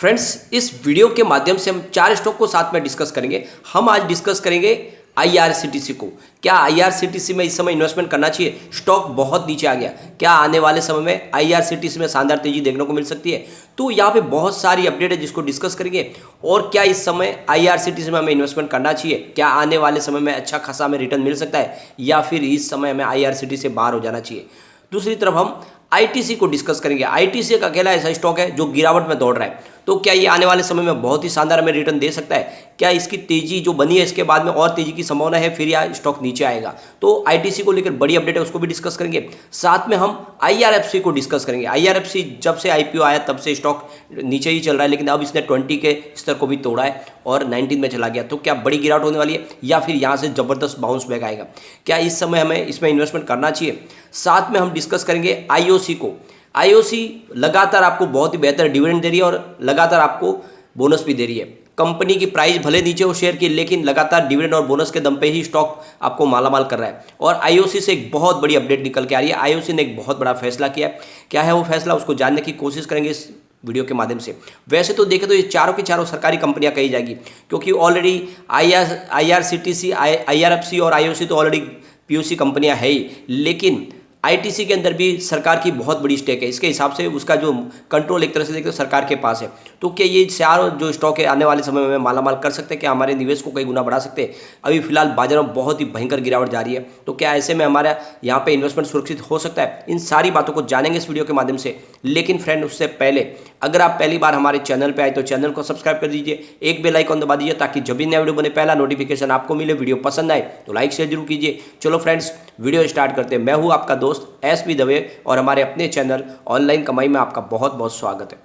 Friends, इस video के माध्यम से हम 4 स्टॉक को साथ में डिस्कस करेंगे। हम आज डिस्कस करेंगे आईआरसीटीसी को। क्या आईआरसीटीसी में इस समय इन्वेस्टमेंट करना चाहिए? स्टॉक बहुत नीचे आ गया, क्या आने वाले समय में आईआरसीटीसी में शानदार तेजी देखने को मिल सकती है? तो यहाँ पे बहुत सारी अपडेट है जिसको डिस्कस करेंगे। और क्या इस समय आईआरसीटीसी में हमें इन्वेस्टमेंट करना चाहिए? क्या आने वाले समय में अच्छा खासा हमें रिटर्न मिल सकता है, या फिर इस समय हमें आईआरसीटीसी से बाहर हो जाना चाहिए? दूसरी तरफ हम आईटीसी को डिस्कस करेंगे। आईटीसी एक अकेला ऐसा स्टॉक है जो गिरावट में दौड़ रहा है, तो क्या ये आने वाले समय में बहुत ही शानदार हमें रिटर्न दे सकता है? क्या इसकी तेजी जो बनी है इसके बाद में और तेजी की संभावना है, फिर यह स्टॉक नीचे आएगा? तो आईटीसी को लेकर बड़ी अपडेट है, उसको भी डिस्कस करेंगे। साथ में हम आईआरएफसी को डिस्कस करेंगे। आईआरएफसी जब से आईपीओ आया तब से स्टॉक नीचे ही चल रहा है, लेकिन अब इसने 20 के स्तर को भी तोड़ा है और 19 में चला गया। तो क्या बड़ी गिरावट होने वाली है, या फिर यहाँ से जबरदस्त बाउंस बैक आएगा? क्या इस समय हमें इसमें इन्वेस्टमेंट करना चाहिए? साथ में हम डिस्कस करेंगे आईओसी को। आईओसी लगातार आपको बहुत ही बेहतर डिविडेंड दे रही है और लगातार आपको बोनस भी दे रही है। कंपनी की प्राइस भले नीचे हो शेयर की, लेकिन लगातार डिविडेंड और बोनस के दम पे ही स्टॉक आपको मालामाल कर रहा है। और आईओसी से एक बहुत बड़ी अपडेट निकल के आ रही है। आईओसी ने एक बहुत बड़ा फैसला किया है। क्या है वो फैसला, उसको जानने की कोशिश करेंगे इस वीडियो के माध्यम से। वैसे तो देखें तो ये चारों की चारों सरकारी कंपनियां कही जाएगी, क्योंकि ऑलरेडी आईआरसीटीसी, आईआरएफसी और आईओसी तो ऑलरेडी पीओसी कंपनियां है ही, लेकिन आईटीसी के अंदर भी सरकार की बहुत बड़ी स्टेक है। इसके हिसाब से उसका जो कंट्रोल एक तरह से देखें तो सरकार के पास है। तो क्या ये चारों जो स्टॉक है आने वाले समय में मालामाल कर सकते हैं? क्या हमारे निवेश को कई गुना बढ़ा सकते हैं? अभी फिलहाल बाजार में बहुत ही भयंकर गिरावट जा रही है, तो क्या ऐसे में हमारा यहाँ पे इन्वेस्टमेंट सुरक्षित हो सकता है? इन सारी बातों को जानेंगे इस वीडियो के माध्यम से। लेकिन फ्रेंड, उससे पहले अगर आप पहली बार हमारे चैनल पर आए तो चैनल को सब्सक्राइब कर दीजिए, एक बेल आइकन दबा दीजिए, ताकि जब भी नया वीडियो बने पहला नोटिफिकेशन आपको मिले। वीडियो पसंद आए तो लाइक शेयर जरूर कीजिए। चलो फ्रेंड्स, वीडियो स्टार्ट करते हैं। मैं हूँ आपका दोस्त एसबी दवे और हमारे अपने चैनल ऑनलाइन कमाई में आपका बहुत बहुत स्वागत है।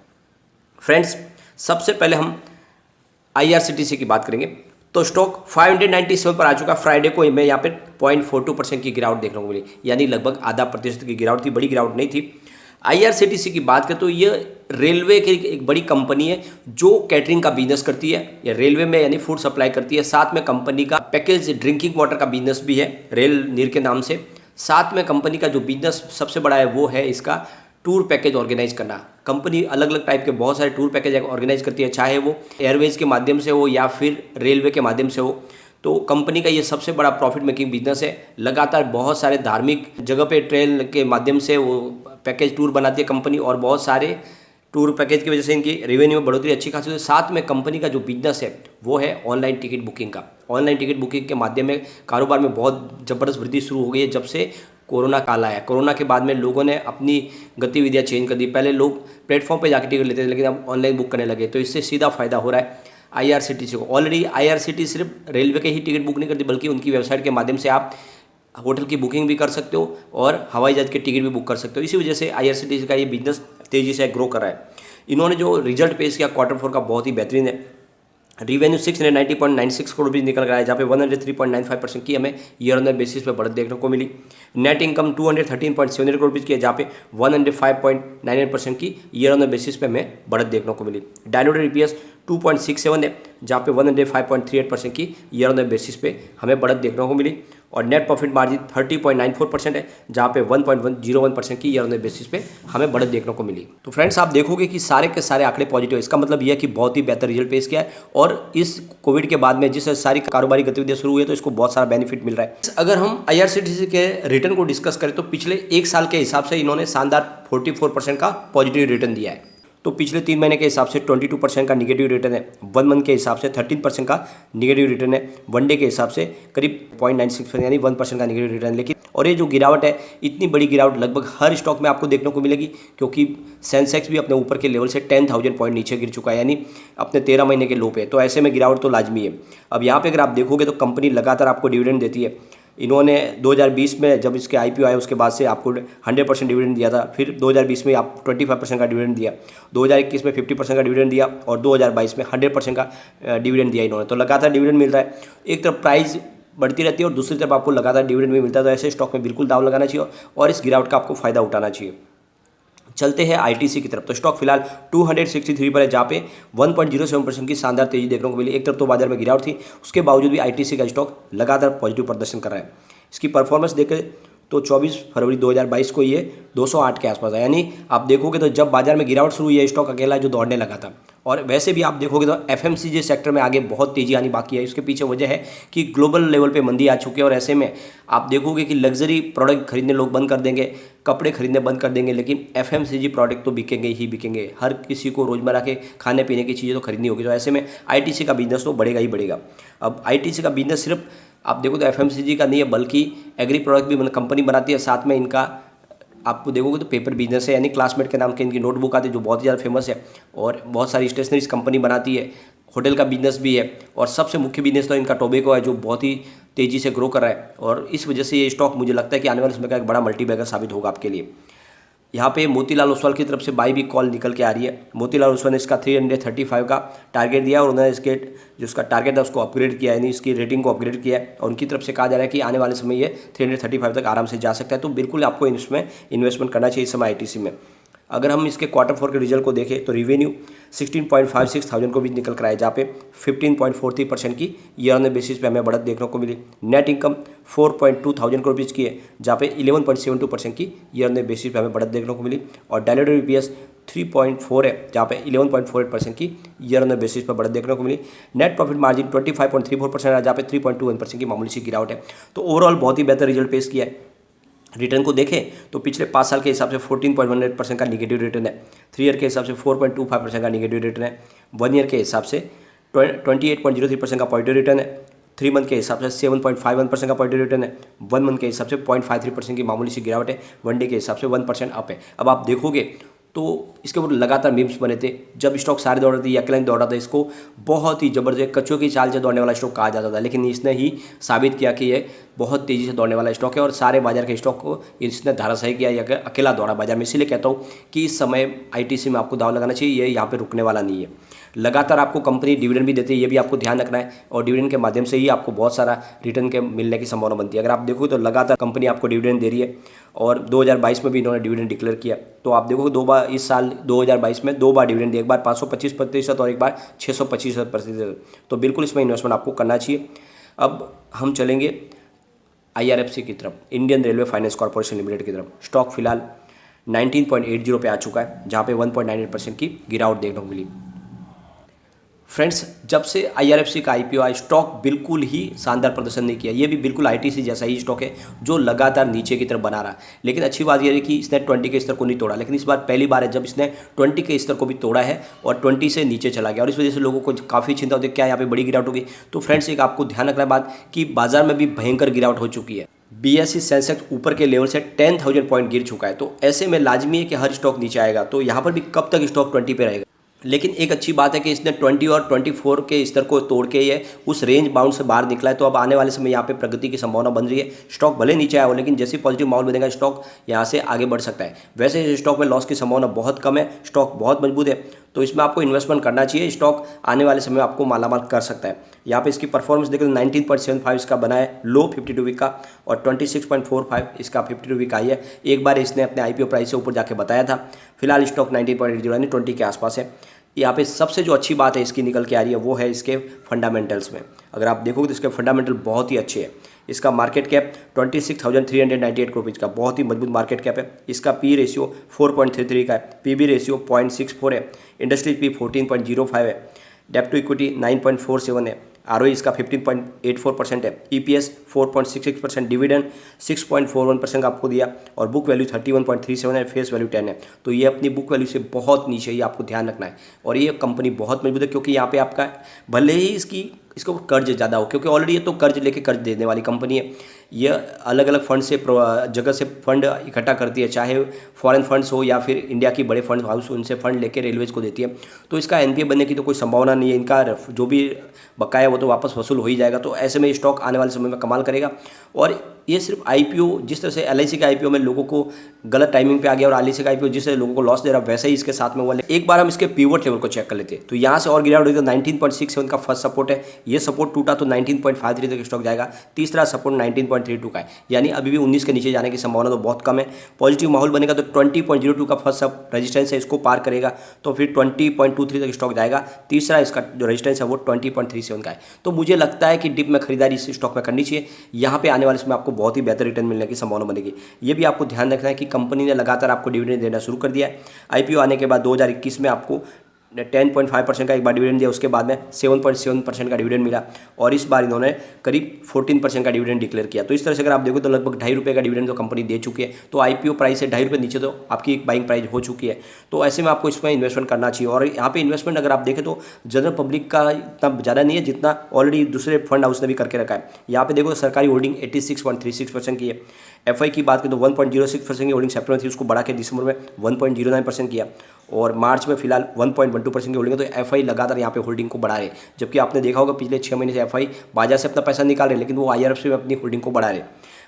फ्रेंड्स, सबसे पहले हम आईआरसीटीसी की बात करेंगे तो स्टॉक 597 पर आ चुका। फ्राइडे को मैं यहाँ पे 0.42% की गिरावट देखने को मिली, यानी लगभग आधा प्रतिशत की गिरावट थी, बड़ी गिरावट नहीं थी। आईआरसीटीसी की बात करें तो ये रेलवे की एक बड़ी कंपनी है जो कैटरिंग का बिजनेस करती है, या रेलवे में यानी फूड सप्लाई करती है। साथ में कंपनी का पैकेज ड्रिंकिंग वाटर का बिजनेस भी है, रेल नीर के नाम से। साथ में कंपनी का जो बिजनेस सबसे बड़ा है वो है इसका टूर पैकेज ऑर्गेनाइज करना। कंपनी अलग अलग टाइप के बहुत सारे टूर पैकेज ऑर्गेनाइज करती है, चाहे वो एयरवेज के माध्यम से हो या फिर रेलवे के माध्यम से हो। तो कंपनी का ये सबसे बड़ा प्रॉफिट मेकिंग बिजनेस है। लगातार बहुत सारे धार्मिक जगह पे ट्रेन के माध्यम से वो पैकेज टूर बनाती है कंपनी, और बहुत सारे टूर पैकेज की वजह से इनकी रेवेन्यू में बढ़ोतरी अच्छी खासी है। साथ में कंपनी का जो बिजनेस है वो है ऑनलाइन टिकट बुकिंग का। ऑनलाइन टिकट बुकिंग के माध्यम में कारोबार में बहुत ज़बरदस्त वृद्धि शुरू हो गई है जब से कोरोना काल आया। कोरोना के बाद में लोगों ने अपनी गतिविधियां चेंज कर दी। पहले लोग प्लेटफॉर्म पे जाकर टिकट लेते थे, लेकिन अब ऑनलाइन बुक करने लगे, तो इससे सीधा फायदा हो रहा है आईआरसीटीसी को। ऑलरेडी आईआरसीटीसी सिर्फ रेलवे के ही टिकट बुक नहीं करती, बल्कि उनकी वेबसाइट के माध्यम से आप होटल की बुकिंग भी कर सकते हो और हवाई जहाज के टिकट भी बुक कर सकते हो। इसी वजह से आईआरसीटीसी का ये बिजनेस तेज़ी से ग्रो कर रहा है। इन्होंने जो रिजल्ट पेश किया Q4 का बहुत ही बेहतरीन है। रिवेन्यू 690.96 करोड़ रुपये निकल रहा है, जहाँ पे 103.95% की हमें ईयर ऑन ईयर बेसिस पे बढ़त देखने को मिली। नेट इनकम 213.78 करोड़ रुपये की है, जहाँ पे 105.98% की ईयर ऑन ईयर बेसिस पे हमें बढ़त देखने को मिली। डायलूटेड ईपीएस 2.67 है, जहाँ पे 105.38% की ईयर ऑन ईयर बेसिस पे हमें बढ़त देखने को मिली। और नेट प्रॉफिट मार्जिन 30.94% है, जहाँ पे 1.01% की ईयर ऑन ईयर बेसिस पे हमें बढ़त देखने को मिली। तो फ्रेंड्स, आप देखोगे कि सारे के सारे आंकड़े पॉजिटिव है। इसका मतलब यह है कि बहुत ही बेहतर रिजल्ट पेश किया है, और इस कोविड के बाद में जिस सारी कारोबारी गतिविधियां शुरू हुई है तो इसको बहुत सारा बेनिफिट मिल रहा है। अगर हम आईआरसीटीसी के रिटर्न को डिस्कस करें तो पिछले एक साल के हिसाब से इन्होंने शानदार 44% का पॉजिटिव रिटर्न दिया है। तो पिछले 3 महीने के हिसाब से 22% का निगेटिव रिटर्न है, 1 मंथ के हिसाब से 13% का निगेटिव रिटर्न है, 1 डे के हिसाब से करीब 0.96% यानी 1% का निगेटिव रिटर्न। लेकिन और ये जो गिरावट है, इतनी बड़ी गिरावट लगभग हर स्टॉक में आपको देखने को मिलेगी, क्योंकि सेंसेक्स भी अपने ऊपर के लेवल से 10,000 पॉइंट नीचे गिर चुका है, यानी अपने 13 महीने के लो पे। तो ऐसे में गिरावट तो लाजमी है। अब यहाँ पे अगर आप देखोगे तो कंपनी लगातार आपको डिविडेंड देती है। इन्होंने 2020 में जब इसके आईपीओ आए उसके बाद से आपको 100% डिविडेंड दिया था, फिर 2020 में आप 25% का डिविडेंड दिया, 2021 में 50% का डिविडेंड दिया, और 2022 में 100% का डिविडेंड दिया इन्होंने। तो लगातार डिविडेंड मिल रहा है। एक तरफ प्राइस बढ़ती रहती है और दूसरी तरफ आपको लगातार डिविडेंड भी मिलता है। तो ऐसे स्टॉक में बिल्कुल दाव लगाना चाहिए और इस गिरावट का आपको फायदा उठाना चाहिए। चलते हैं आईटीसी की तरफ। तो स्टॉक फिलहाल 263 पर है, जहाँ पे 1.07% की शानदार तेजी देखने को मिली। एक तरफ तो बाजार में गिरावट थी, उसके बावजूद भी आईटीसी का स्टॉक लगातार पॉजिटिव प्रदर्शन कर रहा है। इसकी परफॉर्मेंस देखें तो 24 फरवरी 2022 को ये 208 के आसपास है। यानी आप देखोगे तो जब बाजार में गिरावट शुरू हुई है, स्टॉक अकेला जो दौड़ने लगा था। और वैसे भी आप देखोगे तो एफएमसीजी सेक्टर में आगे बहुत तेजी आनी बाकी है। इसके पीछे वजह है कि ग्लोबल लेवल पे मंदी आ चुकी है और ऐसे में आप देखोगे कि लग्जरी प्रोडक्ट खरीदने लोग बंद कर देंगे, कपड़े खरीदने बंद कर देंगे, लेकिन एफएमसीजी प्रोडक्ट तो बिकेंगे ही बिकेंगे। हर किसी को रोजमर्रा के खाने पीने की चीज़ें तो खरीदनी होगी। तो ऐसे में आईटीसी का बिजनेस तो बढ़ेगा ही बढ़ेगा। अब आईटीसी का बिजनेस सिर्फ आप देखो तो एफएमसीजी का नहीं है, बल्कि एग्री प्रोडक्ट भी कंपनी बनाती है। साथ में इनका आपको देखोगे तो पेपर बिजनेस है, यानी क्लासमेट के नाम के इनकी नोटबुक आती है जो बहुत ज़्यादा फेमस है। और बहुत सारी स्टेशनरीज कंपनी बनाती है, होटल का बिजनेस भी है, और सबसे मुख्य बिजनेस तो इनका टोबैको है जो बहुत ही तेज़ी से ग्रो कर रहा है। और इस वजह से ये स्टॉक मुझे लगता है कि आने वाले समय का एक बड़ा मल्टीबैगर साबित होगा आपके लिए। यहाँ पे मोतीलाल ओसवाल की तरफ से बाई भी कॉल निकल के आ रही है। मोतीलाल ओसवाल ने इसका 335 का टारगेट दिया और उन्होंने इसके जो उसका टारगेट है उसको अपग्रेड किया, यानी इसकी रेटिंग को अपग्रेड किया है। और उनकी तरफ से कहा जा रहा है कि आने वाले समय ये 335 तक आराम से जा सकता है। तो बिल्कुल आपको इसमें इन्वेस्टमेंट करना चाहिए इस समय आईटीसी में। अगर हम इसके Q4 के रिजल्ट को देखें तो रिवेन्यू 16.56 थाउजेंड को भी निकल कर आए, जहाँ पे 15.43% की ईयर ऑन बेसिस पे हमें बढ़त देखने को मिली। नेट इनकम 4.2 थाउजेंड को रुपीज़ की है, जहाँ पे 11.72% की ईयर ऑन बेसिस पे हमें बढ़त देखने को मिली। और डायलूटेड EPS 3.4 है, जहाँ पे 11.48% की ईयर ऑन बेसिस पर बढ़त देखने को मिली। नेट प्रॉफिट मार्जिन 25.34% है, जहाँ पे 3.21% की मामूली सी गिरावट है। तो ओवरऑल बहुत ही बेहतर रिजल्ट पेश किया है। रिटर्न को देखें तो पिछले 5 साल के हिसाब से 14.18% का निगेटिव रिटर्न है, 3 ईयर के हिसाब से 4.25% का निगेटिव रिटर्न है, 1 ईयर के हिसाब से 28.03% का पॉजिटिव रिटर्न है, 3 मंथ के हिसाब से 7.51% का पॉजिटिव रिटर्न है, 1 मंथ के हिसाब से 0.53% की मामूली सी गिरावट है, 1 डे के हिसाब से 1% अप है। अब आप देखोगे तो इसके ऊपर लगातार मीम्स बने थे। जब स्टॉक सारे दौड़ रहे थे, अकेला दौड़ रहा था, इसको बहुत ही ज़बरदस्त कच्चों की चाल से दौड़ने वाला स्टॉक कहा जाता था, लेकिन इसने ही साबित किया कि ये बहुत तेज़ी से दौड़ने वाला स्टॉक है और सारे बाजार के स्टॉक को इसने धाराशाही किया, या अकेला दौड़ा बाजार में। इसीलिए कहता हूँ कि इस समय आईटीसी में आपको दाव लगाना चाहिए, ये यहाँ पे रुकने वाला नहीं है। लगातार आपको कंपनी डिविडेंड भी देती है, ये भी आपको ध्यान रखना है, और डिविडेंड के माध्यम से ही आपको बहुत सारा रिटर्न के मिलने की संभावना बनती है। अगर आप देखो तो लगातार कंपनी आपको डिविडेंड दे रही है, और 2022 में भी इन्होंने डिविडेंड डिक्लेयर किया। तो आप देखोगे 2 बार इस साल 2022 में 2 बार डिविडेंड दिया, एक बार 525% और एक बार 625%। तो बिल्कुल इसमें इन्वेस्टमेंट आपको करना चाहिए। अब हम चलेंगे IRFC की तरफ, Indian railway finance corporation limited की तरफ। स्टॉक फिलहाल 19.80 पे आ चुका है, जहाँ पे 1.98% की गिरावट देखने को मिली। फ्रेंड्स, जब से IRFC का IPO आया, स्टॉक बिल्कुल ही शानदार प्रदर्शन नहीं किया। ये भी बिल्कुल ITC जैसा ही स्टॉक है जो लगातार नीचे की तरफ बना रहा है। लेकिन अच्छी बात यह है कि इसने 20 के स्तर को नहीं तोड़ा, लेकिन इस बार पहली बार है जब इसने 20 के स्तर को भी तोड़ा है और 20 से नीचे चला गया, और इस वजह से लोगों को काफ़ी चिंता होती है क्या यहाँ पे बड़ी गिरावट होगी। तो फ्रेंड्स, एक आपको ध्यान रखना बात कि बाजार में भी भयंकर गिरावट हो चुकी है। BSE सेंसेक्स ऊपर के लेवल से 10,000 पॉइंट गिर चुका है। तो ऐसे में लाजमी है कि हर स्टॉक नीचे आएगा। तो यहाँ पर भी कब तक स्टॉक 20 पे रहेगा। लेकिन एक अच्छी बात है कि इसने 20 और 24 के स्तर को तोड़ के ये उस रेंज बाउंड से बाहर निकला है। तो अब आने वाले समय यहाँ पे प्रगति की संभावना बन रही है। स्टॉक भले नीचे आया हो, लेकिन जैसे पॉजिटिव माहौल बनेगा स्टॉक यहाँ से आगे बढ़ सकता है। वैसे इस स्टॉक में लॉस की संभावना बहुत कम है, स्टॉक बहुत मजबूत है, तो इसमें आपको इन्वेस्टमेंट करना चाहिए। स्टॉक आने वाले समय में आपको मालामाल कर सकता है। यहाँ पे इसकी परफॉर्मेंस देखें तो 19.75 इसका बना है लो 52 वीक का, और 26.45 इसका 52 वीक आई है। एक बार इसने अपने IPO प्राइस से ऊपर जाके बताया था। फिलहाल स्टॉक 19.80 यानी 20 के आसपास है। यहाँ पे सबसे जो अच्छी बात है इसकी निकल के आ रही है वो है इसके फंडामेंटल्स में। अगर आप देखोगे तो इसके फंडामेंटल बहुत ही अच्छे हैं। इसका मार्केट कैप 26,398 करोड़ रुपीज़ का बहुत ही मजबूत मार्केट कैप है। इसका P रेशियो 4.33 का है, PB रेशियो 0.64 है, इंडस्ट्री P 14.05 है, डेप्ट टू इक्विटी 9.47 है, ROE इसका 15.84% है, EPS 4.66%, डिविडेंड 6.41% का आपको दिया, और बुक वैल्यू 31.37 है, फेस वैल्यू 10 है। तो ये अपनी बुक वैल्यू से बहुत नीचे ही आपको ध्यान रखना है। और ये कंपनी बहुत मजबूत है, क्योंकि यहाँ पे आपका भले ही इसको कर्ज ज़्यादा हो, क्योंकि ऑलरेडी ये तो कर्ज लेके कर्ज देने वाली कंपनी है। ये अलग अलग फंड से जगह से फंड इकट्ठा करती है, चाहे फॉरेन फंड्स हो या फिर इंडिया की बड़े फंड हाउस, उनसे फंड लेके रेलवेज को देती है। तो इसका NPA बनने की तो कोई संभावना नहीं है। इनका जो भी बकाया वो तो वापस वसूल हो ही जाएगा। तो ऐसे में स्टॉक आने वाले समय में कमाल करेगा। और ये सिर्फ IPO, जिस तरह से LIC का IPO में लोगों को गलत टाइमिंग पे आ गया, और LIC का IPO जिस तरह लोगों को लॉस दे रहा, वैसे ही इसके साथ में हुआ। एक बार हम इसके पिवट लेवल को चेक कर लेते हैं, तो यहाँ से और गिरावट हुई तो 19.67 का फर्स्ट सपोर्ट है। ये सपोर्ट टूटा तो 19.53 तक स्टॉक जाएगा। तीसरा सपोर्ट 19.32 का है, यानी अभी भी 19 के नीचे जाने की संभावना तो बहुत कम है। पॉजिटिव माहौल बनेगा तो 20.02 का फर्स्ट रेजिस्टेंस है, इसको पार करेगा तो फिर 20.23 तक स्टॉक जाएगा। तीसरा इसका जो रेजिस्टेंस है वो 20.37 का है। तो मुझे लगता है कि डिप में खरीदारी इस स्टॉक में करनी चाहिए। यहाँ पे आने वाले समय आपको बहुत ही बेहतर रिटर्न मिलने की संभावना बनेगी। ये भी आपको ध्यान रखना है कि कंपनी ने लगातार आपको डिविडेंड देना शुरू कर दिया है। आईपीओ आने के बाद 2021 में आपको 10.5% का एक बार डिविडेंड दिया, उसके बाद में 7.7% का डिविडेंड मिला और इस बार इन्होंने करीब 14% का डिविडेंड डिक्लेयर किया। तो इस तरह से अगर आप देखो तो लगभग ₹2.5 का डिविडेंड तो कंपनी दे चुकी है। तो आईपीओ प्राइस से ₹2.5 नीचे तो आपकी एक बाइंग प्राइस हो चुकी है। तो ऐसे में आपको इसमें इन्वेस्टमेंट करना चाहिए। और यहाँ पे इन्वेस्टमेंट अगर आप देखें तो जनरल पब्लिक का इतना ज़्यादा नहीं है जितना ऑलरेडी दूसरे फंड हाउस ने भी करके रखा है। यहाँ पे देखो सरकारी होल्डिंग 86.36% की है। एफआई की बात करें तो 1.06% की होल्डिंग सेप्टेम्बर में थी, उसको बढ़ा के दिसंबर में 1.09% किया और मार्च में फिलहाल 1.12% की होल्डिंग है। तो एफआई लगातार यहाँ पे होल्डिंग को बढ़ा रहे, जबकि आपने देखा होगा पिछले 6 महीने से एफआई बाजार से अपना पैसा निकाल रहे, लेकिन वो आईआरएफ से अपनी होल्डिंग को बढ़ा रहे।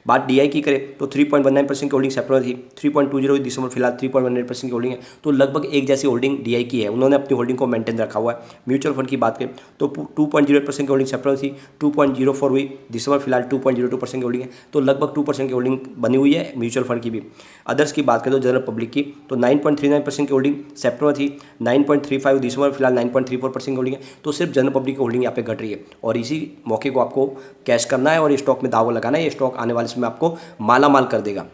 बात डीआई की करें तो 3.19% की होल्डिंग सेप्टेम्बर थी, 3.20 दिसंबर, फिलहाल 3.18% की होल्डिंग है। तो लगभग एक जैसी होल्डिंग डीआई की है, उन्होंने अपनी होल्डिंग को मेंटेन रखा हुआ है। म्यूचुअल फंड की बात करें तो 2.08% की होल्डिंग सेप्टेम्बर थी, 2.04 हुई दिसंबर, फिलहाल 2.02% की होल्डिंग है। तो लगभग 2% की होल्डिंग बनी हुई है म्यूचुअल फंड की भी। अदर्स की बात करें तो जनरल पब्लिक की तो 9.39% की होल्डिंग सेप्टेम्बर थी, 9.35 दिसंबर, फिलहाल 9.34% की होल्डिंग है। तो सिर्फ जनरल पब्लिक की होल्डिंग यहाँ पे घट रही है और इसी मौके को आपको कैश करना है और स्टॉक में दावा लगाना है। ये स्टॉक आने वाले समय आपको माला माल कर देगा।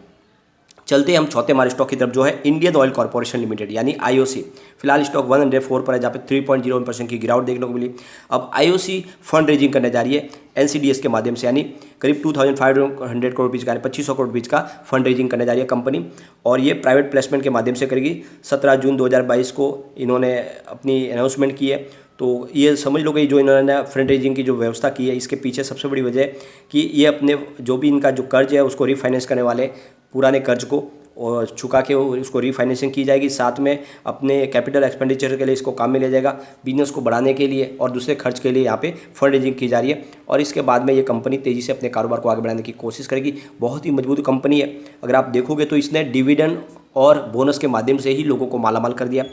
चलते हैं हम चौथे हमारे स्टॉक की तरफ, जो है इंडियन ऑयल कॉर्पोरेशन लिमिटेड यानी आईओसी। फिलहाल स्टॉक 104 पर है, जहाँ पे 3.01% की गिरावट देखने को मिली। अब आईओसी फंड रेजिंग करने जा रही है एनसीडीएस के माध्यम से, यानी करीब 2500 करोड़ रुपये का, 2500 करोड़ रुपये का फंड रेजिंग करने जा रही है कंपनी और ये प्राइवेट प्लेसमेंट के माध्यम से करेगी। 17 जून 2022 को इन्होंने अपनी अनाउंसमेंट की है। तो ये समझ लो कि जो इन्होंने फंड रेजिंग की जो व्यवस्था की है, इसके पीछे सबसे बड़ी वजह है कि ये अपने जो भी इनका जो कर्ज है उसको रिफाइनेंस करने वाले पुराने कर्ज को और चुका के उसको रीफाइनेंसिंग की जाएगी। साथ में अपने कैपिटल एक्सपेंडिचर के लिए इसको काम में लिया जाएगा, बिजनेस को बढ़ाने के लिए और दूसरे खर्च के लिए यहाँ पे फंड रेजिंग की जा रही है। और इसके बाद में ये कंपनी तेज़ी से अपने कारोबार को आगे बढ़ाने की कोशिश करेगी। बहुत ही मजबूत कंपनी है। अगर आप देखोगे तो इसने डिविडेंड और बोनस के माध्यम से ही लोगों को मालामाल कर दिया।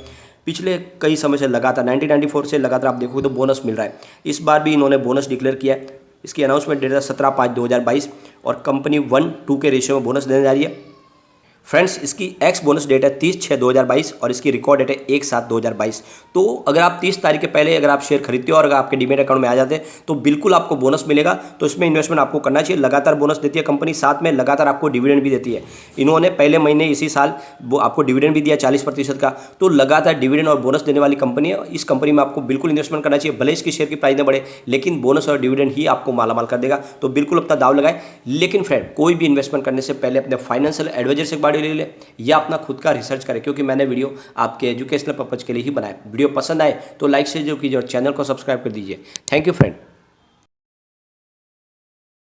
पिछले कई समय से लगातार 1994 से लगातार आप देखोगे तो बोनस मिल रहा है। इस बार भी इन्होंने बोनस डिक्लेयर किया है। इसकी अनाउंसमेंट डेट है 17/5/2022 और कंपनी 1:2 के रेशियो में बोनस देने जा रही है। फ्रेंड्स, इसकी एक्स बोनस डेट है 30/6/2022 और इसकी रिकॉर्ड डेट है 1/7/2022। तो अगर आप 30 तारीख के पहले अगर आप शेयर खरीदते हो और अगर आपके डीमेट अकाउंट में आ जाते हैं तो बिल्कुल आपको बोनस मिलेगा। तो इसमें इन्वेस्टमेंट आपको करना चाहिए। लगातार बोनस देती है कंपनी, साथ में लगातार आपको डिविडेंड भी देती है। इन्होंने पहले महीने इसी साल वो आपको डिविडेंड भी दिया 40% का। तो लगातार डिविडेंड और बोनस देने वाली कंपनी है। इस कंपनी में आपको बिल्कुल इन्वेस्टमेंट करना चाहिए। भले इसकी शेयर की प्राइस न बढ़े, लेकिन बोनस और डिविडेंड ही आपको मालामाल कर देगा। तो बिल्कुल अपना दाव लगाए। लेकिन फ्रेंड, कोई भी इन्वेस्टमेंट करने से पहले अपने फाइनेंशियल एडवाइजर से एक बार ले ले या अपना खुद का रिसर्च करें, क्योंकि मैंने वीडियो आपके एजुकेशनल पर्पज के लिए ही बनाया। वीडियो पसंद आए तो लाइक शेयर जो कीजिए और चैनल को सब्सक्राइब कर दीजिए। Thank you friend.